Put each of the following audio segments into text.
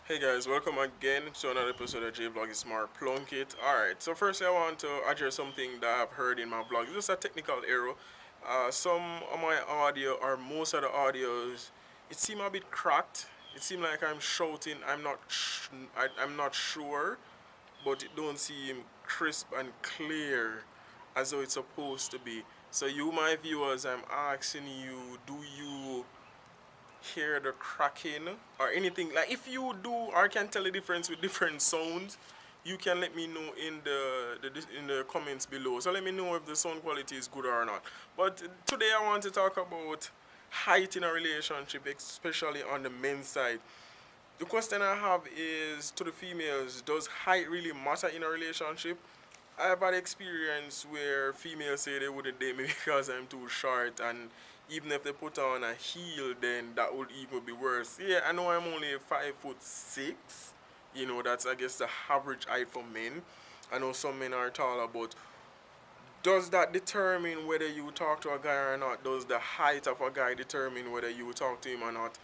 Hey guys, welcome again to another episode of JVLOGS. It's Mark Plunkett. Alright, so firstly I want to address something that I've heard in my vlog. It's just a technical error. Some of my audio, or most of the audios, it seemed a bit cracked. It seemed like I'm shouting. I'm not sure, but it don't seem crisp and clear as though it's supposed to be. So you, my viewers, I'm asking you, do you hear the cracking or anything? Like if you do or can tell the difference with different sounds, you can let me know in the comments below. So let me know if the sound quality is good or not. But today I want to talk about height in a relationship, especially on the men's side. The question I have is to the females: does height really matter in a relationship? I've had experience where females say they wouldn't date me because I'm too short, and even if they put on a heel, then that would even be worse. Yeah, I know I'm only 5'6". You know, that's I guess the average height for men. I know some men are taller, but does that determine whether you talk to a guy or not? Does the height of a guy determine whether you talk to him or not?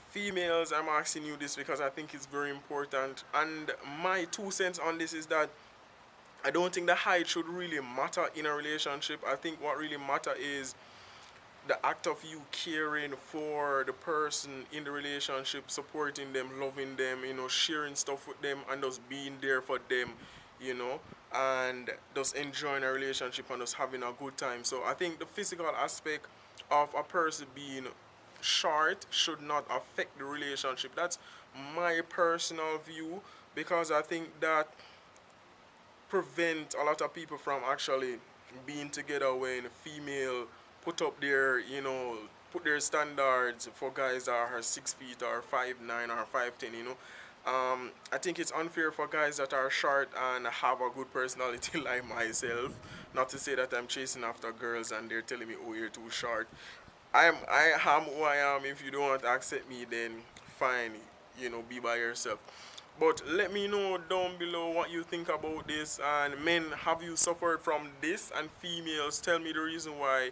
Females, I'm asking you this because I think it's very important. And my 2 cents on this is that I don't think the height should really matter in a relationship. I think what really matter is the act of you caring for the person in the relationship, supporting them, loving them, sharing stuff with them, and just being there for them, and just enjoying a relationship and just having a good time. So I think the physical aspect of a person being short should not affect the relationship. That's my personal view, because I think that prevent a lot of people from actually being together when female put up their put their standards for guys that are 6 feet or 5'9" or 5'10". I think it's unfair for guys that are short and have a good personality like myself. Not to say that I'm chasing after girls and they're telling me, oh, you're too short. I am who I am. If you don't want to accept me, then fine, be by yourself. But let me know down below what you think about this. And men, have you suffered from this? And females, tell me the reason why,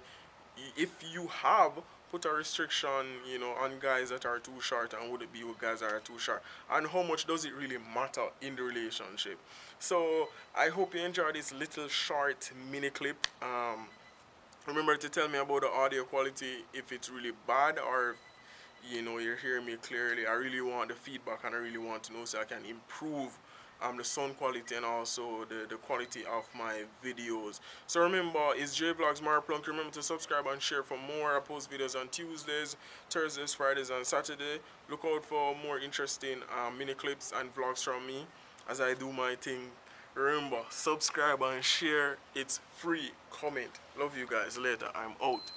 if you have put a restriction, on guys that are too short, and would it be with guys that are too short? And how much does it really matter in the relationship? So I hope you enjoyed this little short mini clip. Remember to tell me about the audio quality, if it's really bad, or you're hearing me clearly. I really want the feedback, and I really want to know so I can improve the sound quality and also the quality of my videos. So remember, it's JVLOGS Mark Plunk. Remember to subscribe and share for more. I post videos on Tuesdays, Thursdays, Fridays, and Saturday. Look out for more interesting mini clips and vlogs from me as I do my thing. Remember, subscribe and share. It's free. Comment. Love you guys. Later. I'm out.